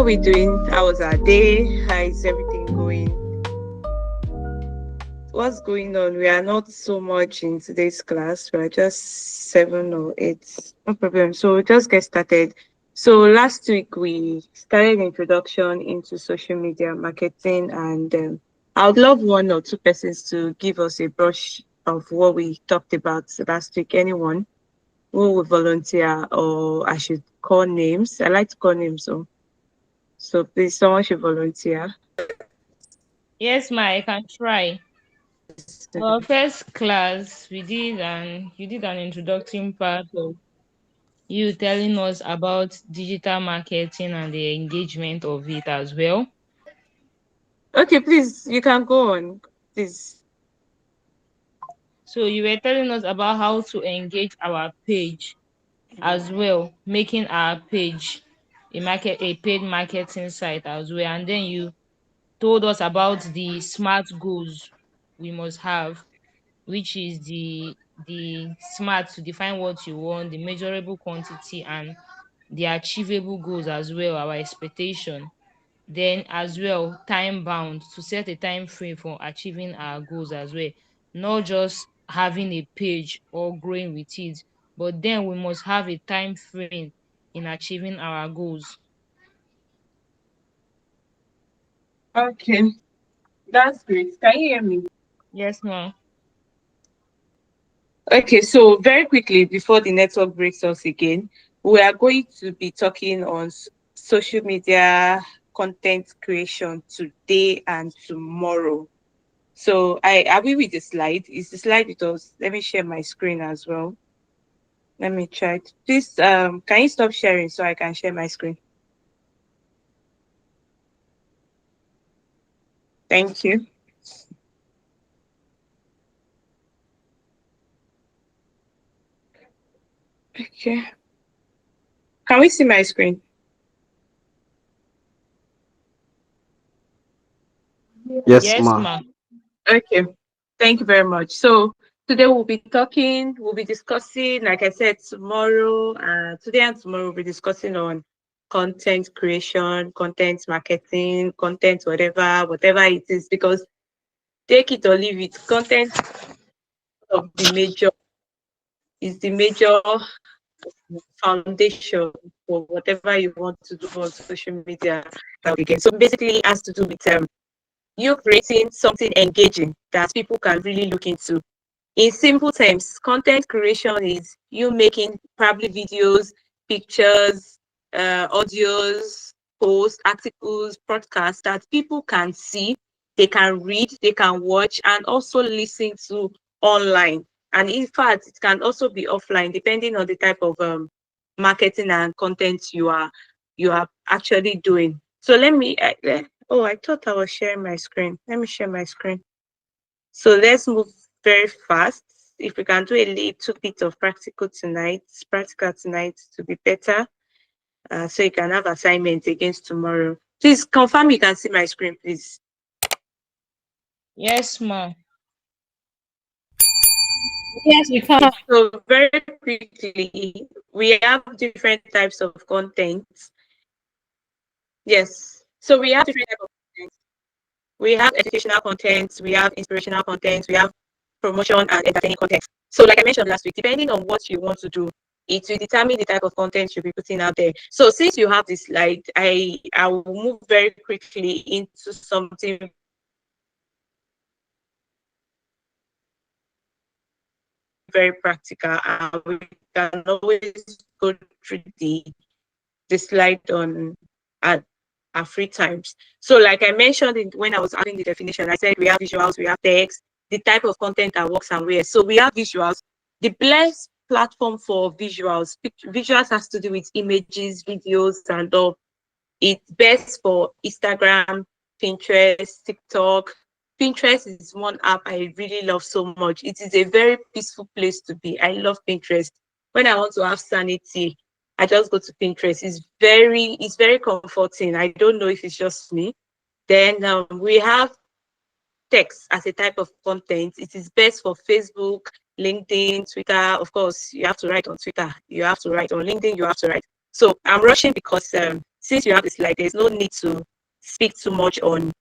How are we doing? How was our day? How is everything going? What's going on? We are not so much in today's class. We are just 7 or 8. No problem. So we'll just get started. So last week we started introduction into social media marketing, and I would love one or two persons to give us a brush of what we talked about last week. Anyone who will volunteer, or I should call names. I like to call names. So please, someone should volunteer. Yes, ma, I can try. Our first class, you did an introductory part of you telling us about digital marketing and the engagement of it as well. Okay, please, you can go on. Please. So you were telling us about how to engage our page as well, making our page a paid marketing site as well. And then you told us about the smart goals we must have, which is the smart to define what you want, the measurable quantity, and the achievable goals as well, our expectation. Then as well, time bound to set a time frame for achieving our goals as well, not just having a page or growing with it, but then we must have a time frame in achieving our goals. Okay, that's great. Can you hear me? Yes, ma'am. Okay, so very quickly before the network breaks us again, we are going to be talking on social media content creation today and tomorrow. So I are we with the slide? Is the slide with us? Let me share my screen as well. Let me try it. Please, can you stop sharing so I can share my screen? Thank you. Okay. Can we see my screen? Yes, Yes, ma. ma'am. Okay. Thank you very much. So today we'll be discussing, like I said, today and tomorrow we'll be discussing on content creation, content marketing, content whatever it is, because take it or leave it, content of the major is the major foundation for whatever you want to do on social media. Again. So basically it has to do with you creating something engaging that people can really look into. In simple terms, content creation is you making probably videos, pictures, audios, posts, articles, podcasts that people can see, they can read, they can watch, and also listen to online. And in fact, it can also be offline, depending on the type of marketing and content you are actually doing. So let me. Oh, I thought I was sharing my screen. Let me share my screen. So let's move very fast. If we can do a little bit of practical tonight to be better. So you can have assignments against tomorrow. Please confirm you can see my screen, please. Yes, ma'am. Yes, we can. Okay, so very quickly, we have different types of content. Yes. So we have different types of content. We have educational content, we have inspirational content, we have promotion and entertaining content. So like I mentioned last week, depending on what you want to do, it will determine the type of content you'll be putting out there. So since you have this slide, I will move very quickly into something very practical, and we can always go through the slide on at our free times. So like I mentioned when I was adding the definition, I said we have visuals, we have text, the type of content that works and where. So we have visuals. The best platform for visuals has to do with images, videos, and all. It's best for Instagram, Pinterest, TikTok. Pinterest is one app I really love so much. It is a very peaceful place to be. I love Pinterest. When I want to have sanity, I just go to Pinterest. It's very comforting. I don't know if it's just me. Then we have text as a type of content. It is best for Facebook, LinkedIn, Twitter. Of course, you have to write on Twitter. You have to write on LinkedIn. You have to write. So I'm rushing because since you have the slide, there's no need to speak too much on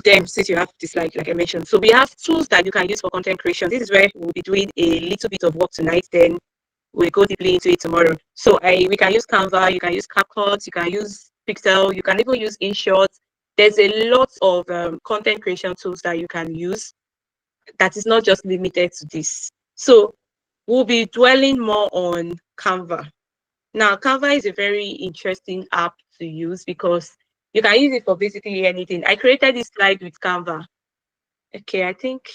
them since you have the slide, like I mentioned. So we have tools that you can use for content creation. This is where we'll be doing a little bit of work tonight, then we'll go deeply into it tomorrow. So we can use Canva, you can use CapCut, you can use Pixel, you can even use InShot. There's a lot of content creation tools that you can use that is not just limited to this. So we'll be dwelling more on Canva. Now, Canva is a very interesting app to use because you can use it for basically anything. I created this slide with Canva. Okay, I think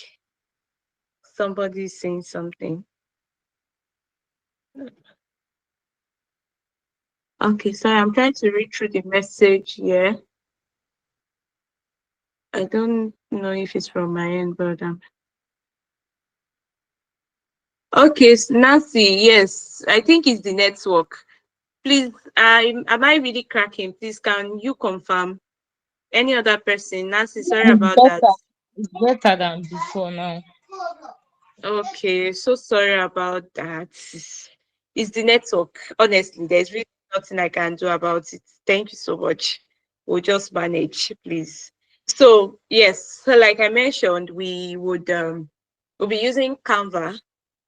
somebody's saying something. Okay, sorry, I'm trying to read through the message here. I don't know if it's from my end, but okay, Nancy, yes, I think it's the network. Please, am I really cracking? Please, can you confirm? Any other person? Nancy, sorry It's about that. better. It's better than before now. Okay, so sorry about that. It's the network. Honestly, there's really nothing I can do about it. Thank you so much. We'll just manage, please. So yes, so like I mentioned, we'll be using Canva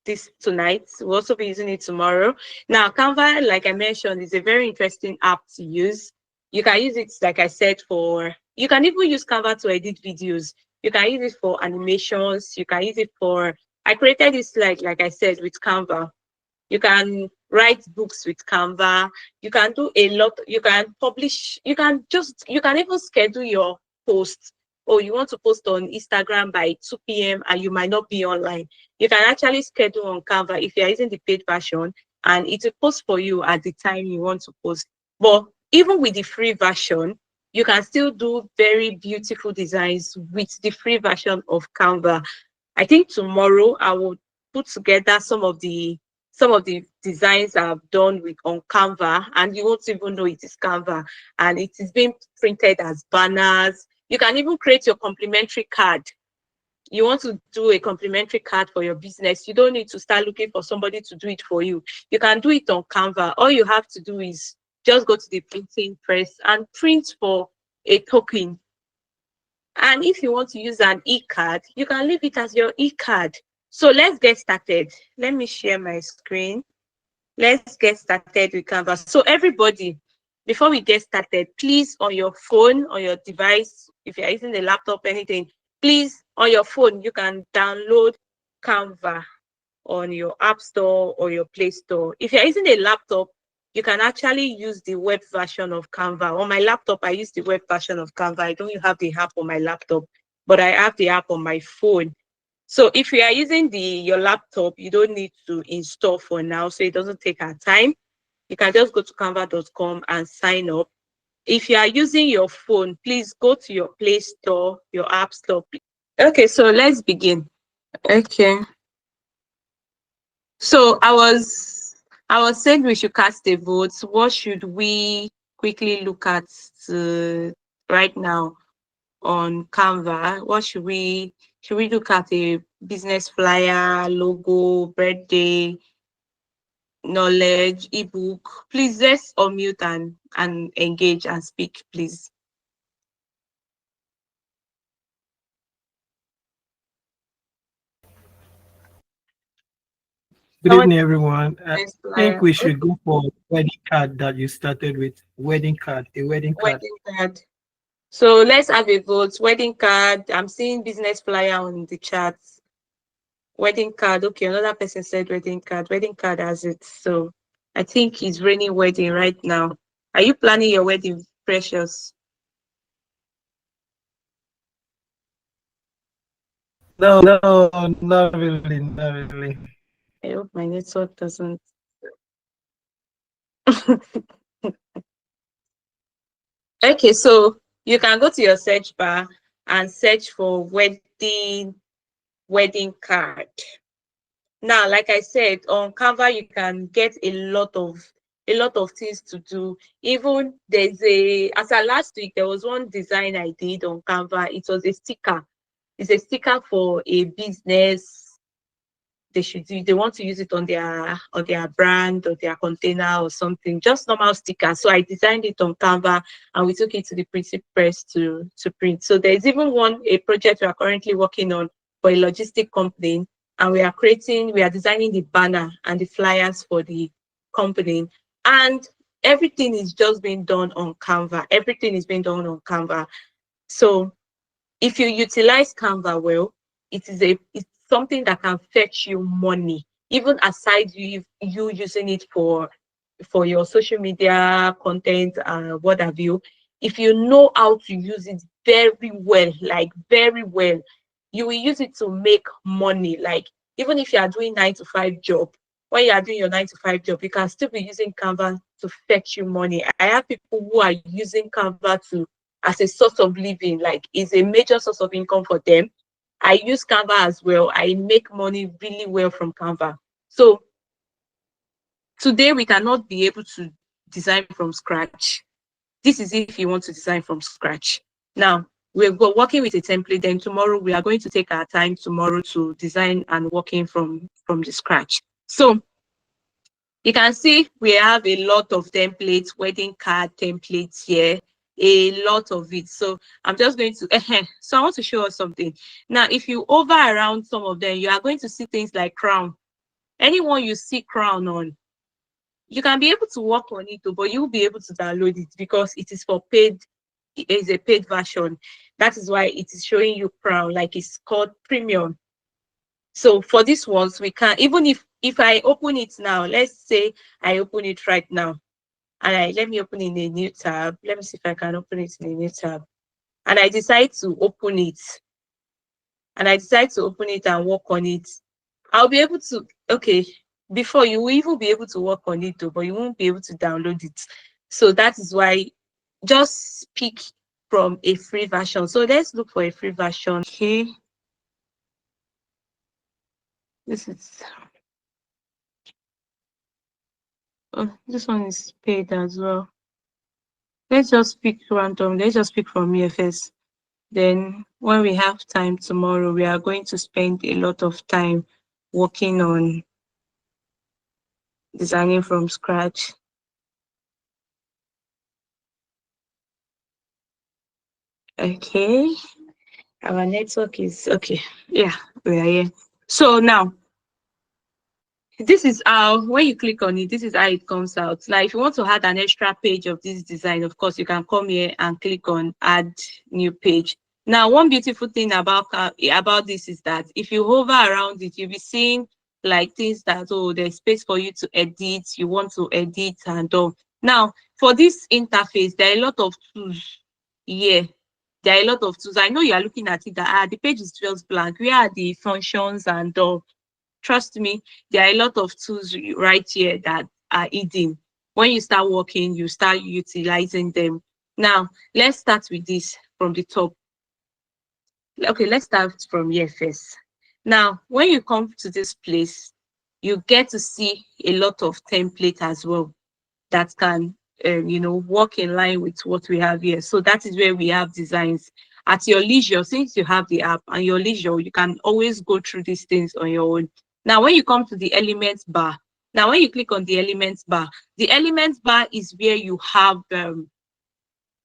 this tonight. We'll also be using it tomorrow. Now, Canva, like I mentioned, is a very interesting app to use. You can use it, like I said, you can even use Canva to edit videos. You can use it for animations. You can use it for, I created this slide, like I said, with Canva. You can write books with Canva. You can do a lot. You can publish. You can even schedule your posts. Oh, you want to post on Instagram by 2 p.m. and you might not be online. You can actually schedule on Canva if you're using the paid version, and it will post for you at the time you want to post. But even with the free version, you can still do very beautiful designs with the free version of Canva. I think tomorrow I will put together some of the designs I've done with on Canva, and you won't even know it is Canva, and it is being printed as banners. You can even create your complimentary card. You want to do a complimentary card for your business, you don't need to start looking for somebody to do it for you. You can do it on Canva. All you have to do is just go to the printing press and print for a token. And if you want to use an e-card, you can leave it as your e-card. So let's get started. Let me share my screen. Let's get started with Canva. So everybody, before we get started, please on your phone, on your device, if you're using the laptop, anything, please on your phone, you can download Canva on your App Store or your Play Store. If you're using a laptop, you can actually use the web version of Canva. On my laptop, I use the web version of Canva. I don't have the app on my laptop, but I have the app on my phone. So if you are using your laptop, you don't need to install for now, so it doesn't take our time. You can just go to canva.com and sign up. If you are using your phone, please go to your Play Store, your App Store. Okay, so let's begin. Okay. So I was saying we should cast a vote. What should we quickly look at right now on Canva? What should we look at? A business flyer, logo, birthday, knowledge, ebook? Please let's unmute and engage and speak, please. Good evening, everyone. I Business think flyer. we Okay. should go for wedding card that you started with. Wedding card, a wedding card. Wedding card. So let's have a vote. Wedding card. I'm seeing business flyer on the chat. Wedding card. Okay, another person said wedding card. Wedding card has it. So I think it's raining wedding right now. Are you planning your wedding, Precious? No, no, not really, not really. I hope my network doesn't. Okay, so you can go to your search bar and search for wedding card. Now, like I said, on Canva you can get a lot of things to do. Even there's as of last week, there was one design I did on Canva. It was a sticker. It's a sticker for a business. they should do. They want to use it on their brand or their container or something, just normal stickers. So I designed it on Canva and we took it to the printing press to print. So there's even a project we are currently working on for a logistic company, and we are designing the banner and the flyers for the company, and everything is just being done on Canva. Everything is being done on Canva. So if you utilize Canva well, it's something that can fetch you money, even aside you using it for your social media content and what have you. If you know how to use it very well, like very well, you will use it to make money. Like even if you are doing 9 to 5 job, when you are doing your 9 to 5 job, you can still be using Canva to fetch you money. I have people who are using Canva to as a source of living, like it's a major source of income for them. I use Canva as well. I make money really well from Canva. So today we cannot be able to design from scratch. This is if you want to design from scratch. Now we're working with a template. Then tomorrow we are going to take our time tomorrow to design and working from the scratch. So you can see we have a lot of templates, wedding card templates here, a lot of it. So I'm just going to, so I want to show us something. Now, if you hover around some of them, you are going to see things like crown. Anyone you see crown on, you can be able to work on it, but you'll be able to download it because it is for paid. It is a paid version. That is why it is showing you crown, like it's called premium. So for these ones, we can, even if I open it now, let's say I open it right now, and let me open in a new tab. Let me see if I can open it in a new tab. And I decide to open it, and work on it. I'll be able to, okay, before you will even be able to work on it though, but you won't be able to download it. So that is why just pick from a free version. So let's look for a free version. Okay. This is, oh, this one is paid as well. Let's just pick random. Let's just pick from here first. Then when we have time tomorrow, we are going to spend a lot of time working on designing from scratch. Okay. Our network is okay. Yeah, we are here. So now, this is how, when you click on it, this is how it comes out. Now, if you want to add an extra page of this design, of course, you can come here and click on add new page. Now, one beautiful thing about this is that if you hover around it, you'll be seeing like things that, oh, there's space for you to edit, you want to edit and all. Now, for this interface, there are a lot of tools here. There are a lot of tools. I know you are looking at it that the page is just blank. Where are the functions and all? Trust me, there are a lot of tools right here that are hidden. When you start working, you start utilizing them. Now, let's start with this from the top. Okay, let's start from here first. Now, when you come to this place, you get to see a lot of template as well that can, work in line with what we have here. So that is where we have designs. At your leisure, since you have the app and your leisure, you can always go through these things on your own. Now, when you come to the elements bar, now when you click on the elements bar is where you have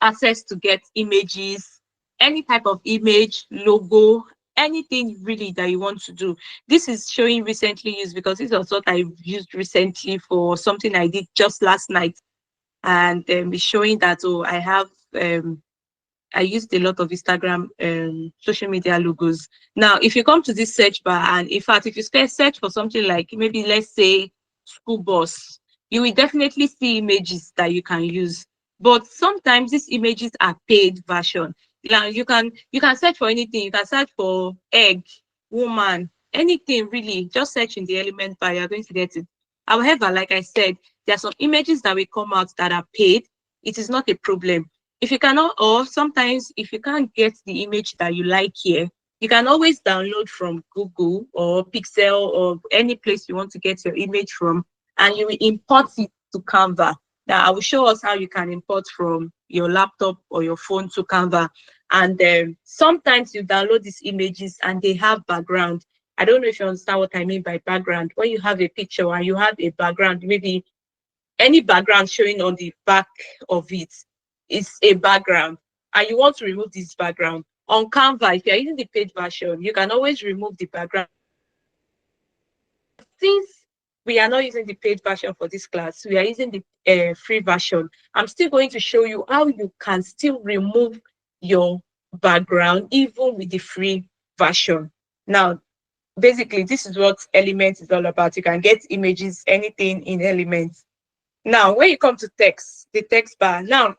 access to get images, any type of image, logo, anything really that you want to do. This is showing recently used because this was what I used recently for something I did just last night. And it's showing that, oh, I used a lot of Instagram social media logos. Now, if you come to this search bar, and in fact, if you search for something like maybe let's say school bus, you will definitely see images that you can use. But sometimes these images are paid version. Now you can search for anything. You can search for egg, woman, anything really. Just search in the element bar, you're going to get it. However, like I said, there are some images that will come out that are paid. It is not a problem. If you cannot, or sometimes if you can't get the image that you like here, you can always download from Google or Pixel or any place you want to get your image from, and you will import it to Canva. Now, I will show us how you can import from your laptop or your phone to Canva. And sometimes you download these images and they have background. I don't know if you understand what I mean by background. When you have a picture and you have a background, maybe any background showing on the back of it is a background, and you want to remove this background. On Canva, if you're using the paid version, you can always remove the background. Since we are not using the paid version for this class, we are using the free version. I'm still going to show you how you can still remove your background even with the free version. Now, basically, this is what Elements is all about. You can get images, anything in Elements. Now, when you come to text, the text bar. Now,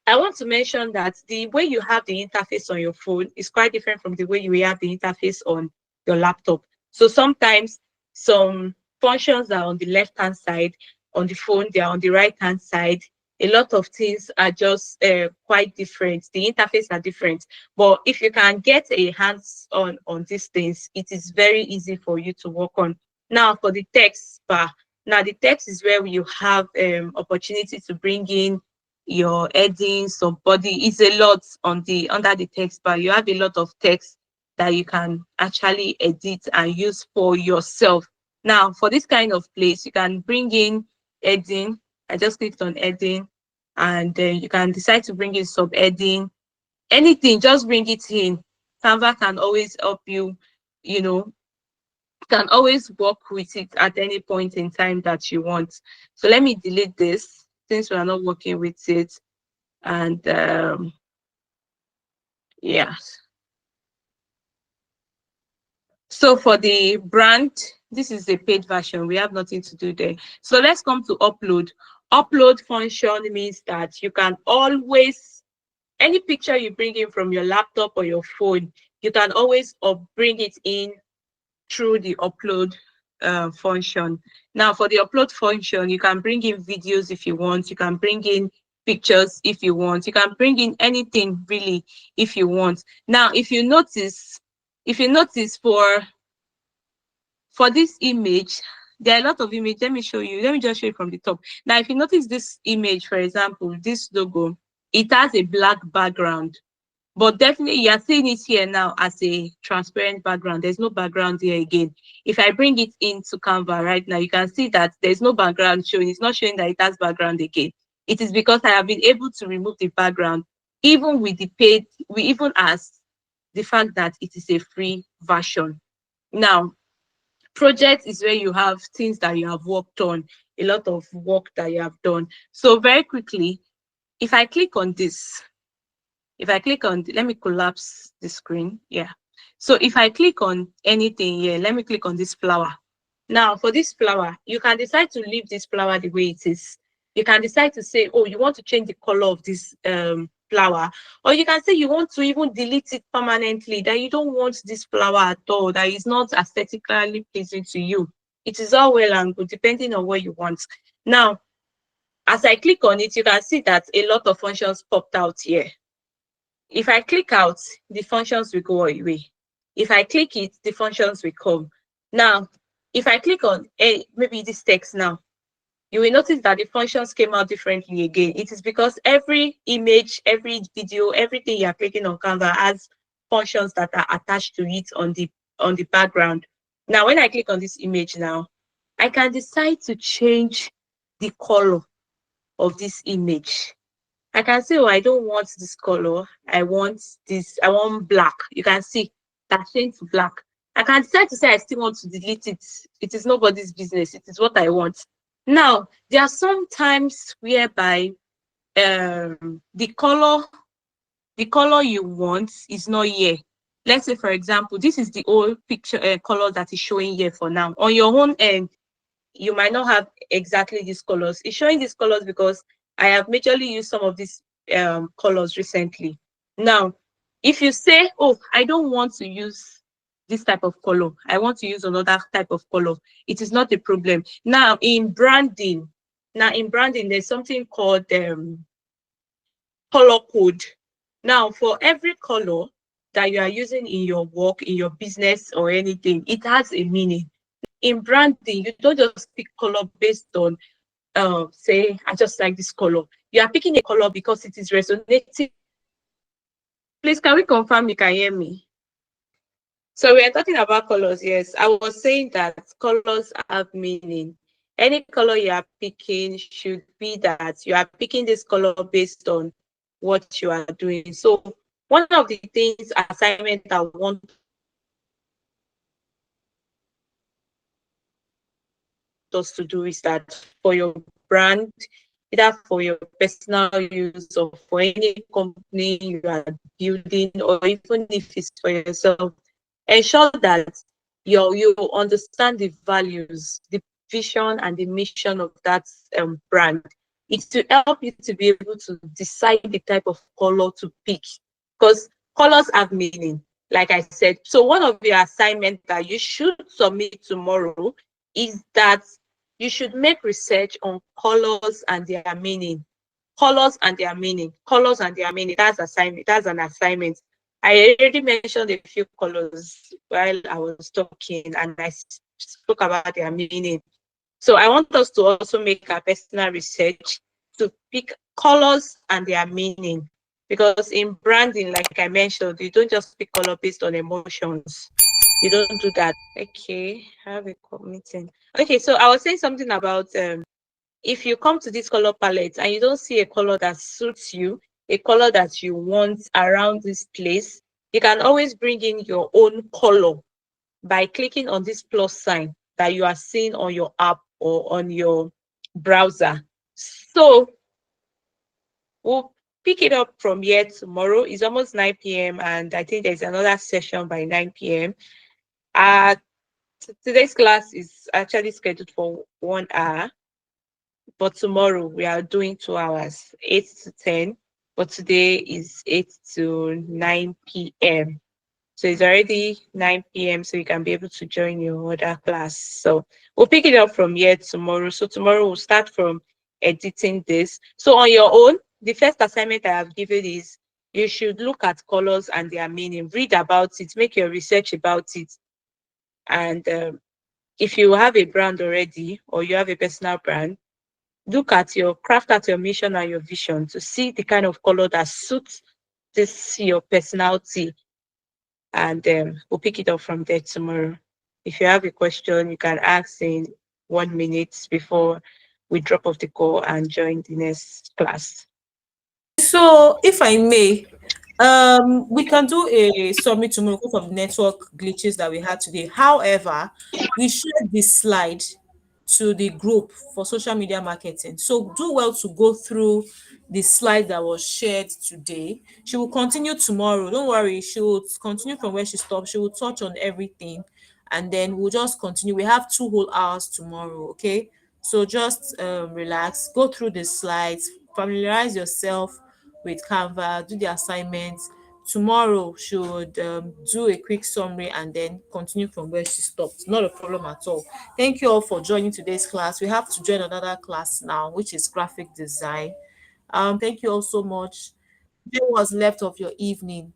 I want to mention that the way you have the interface on your phone is quite different from the way you have the interface on your laptop. So sometimes some functions are on the left-hand side, on the phone, they are on the right-hand side. A lot of things are just quite different. The interface are different. But if you can get a hands-on on these things, it is very easy for you to work on. Now, for the text bar, now the text is where you have opportunity to bring in your heading, some body. Is a lot on the under the text bar. You have a lot of text that you can actually edit and use for yourself. Now, for this kind of place, you can bring in heading. I just clicked on heading, and then you can decide to bring in subheading. Anything, just bring it in. Canva can always help you, you know, can always work with it at any point in time that you want. So let me delete this since we are not working with it. And yeah. So for the brand, this is the paid version. We have nothing to do there. So let's come to upload. Upload function means that you can always, any picture you bring in from your laptop or your phone, you can always bring it in through the upload function. Now for the upload function, you can bring in videos if you want, you can bring in pictures if you want, you can bring in anything really if you want. Now if you notice for this image, there are a lot of images. Let me show you, let me just show you from the top. Now if you notice this image, for example, this logo, it has a black background. But definitely, you're seeing it here now as a transparent background. There's no background here again. If I bring it into Canva right now, you can see that there's no background showing. It's not showing that it has background again. It is because I have been able to remove the background, even with the paid, even as the fact that it is a free version. Now, project is where you have things that you have worked on, a lot of work that you have done. So very quickly, if I click on this, if I click on, let me collapse the screen. Yeah. So if I click on anything here, let me click on this flower. Now for this flower, you can decide to leave this flower the way it is. You can decide to say, oh, you want to change the color of this flower, or you can say you want to even delete it permanently, that you don't want this flower at all, that is not aesthetically pleasing to you. It is all well and good, depending on what you want. Now, as I click on it, you can see that a lot of functions popped out here. If I click out, the functions will go away. If I click it, the functions will come. Now, if I click on maybe this text now, you will notice that the functions came out differently again. It is because every image, every video, everything you are clicking on Canva has functions that are attached to it on the background. Now, when I click on this image now, I can decide to change the color of this image. I can say, oh, I don't want this color. I want this, I want black. You can see that changed to black. I can decide to say I still want to delete it. It is nobody's business. It is what I want. Now, there are some times whereby the color you want is not here. Let's say, for example, this is the old picture color that is showing here for now. On your own end, you might not have exactly these colors. It's showing these colors because I have majorly used some of these colors recently. Now, if you say, oh, I don't want to use this type of color, I want to use another type of color, it is not a problem. Now, in branding, there's something called color code. Now, for every color that you are using in your work, in your business or anything, it has a meaning. In branding, you don't just pick color based on say I just like this color. You are picking a color because it is resonating. Please, can we confirm you can hear me? So we are talking about colors. Yes, I was saying that colors have meaning. Any color you are picking should be that you are picking this color based on what you are doing. So one of the things assignment I want us to do is that for your brand, either for your personal use or for any company you are building, or even if it's for yourself, ensure that you understand the values, the vision and the mission of that brand. It's to help you to be able to decide the type of color to pick. Because colors have meaning. Like I said, so one of your assignment that you should submit tomorrow is that you should make research on colors and their meaning. Colors and their meaning. Colors and their meaning. That's assignment. That's an assignment. I already mentioned a few colors while I was talking, and I spoke about their meaning. So I want us to also make our personal research to pick colors and their meaning. Because in branding, like I mentioned, you don't just pick color based on emotions. You don't do that. Okay, I have a meeting. Okay, so I was saying something about if you come to this color palette and you don't see a color that suits you, a color that you want around this place, you can always bring in your own color by clicking on this plus sign that you are seeing on your app or on your browser. So we'll pick it up from here tomorrow. It's almost 9 p.m. and I think there's another session by 9 p.m. Uh, today's class is actually scheduled for 1 hour, but tomorrow we are doing 2 hours, 8 to 10. But today is 8 to 9 p.m. So it's already 9 p.m. So you can be able to join your other class. So we'll pick it up from here tomorrow. So tomorrow we'll start from editing this. So on your own, the first assignment I have given is you should look at colors and their meaning, read about it, make your research about it. And if you have a brand already or you have a personal brand, look at your craft at your mission and your vision to see the kind of color that suits this your personality, and we'll pick it up from there tomorrow. If you have a question, you can ask in 1 minute before we drop off the call and join the next class. So, if I may, we can do a summit tomorrow because of the network glitches that we had today. However, we shared this slide to the group for social media marketing. So do well to go through the slide that was shared today. She will continue tomorrow. Don't worry, she will continue from where she stopped. She will touch on everything and then we'll just continue. We have 2 whole hours tomorrow, okay? So just relax, go through the slides, familiarize yourself with Canva, do the assignments. Tomorrow should do a quick summary and then continue from where she stopped. Not a problem at all. Thank you all for joining today's class. We have to join another class now, which is graphic design. Thank you all so much. What was left of your evening?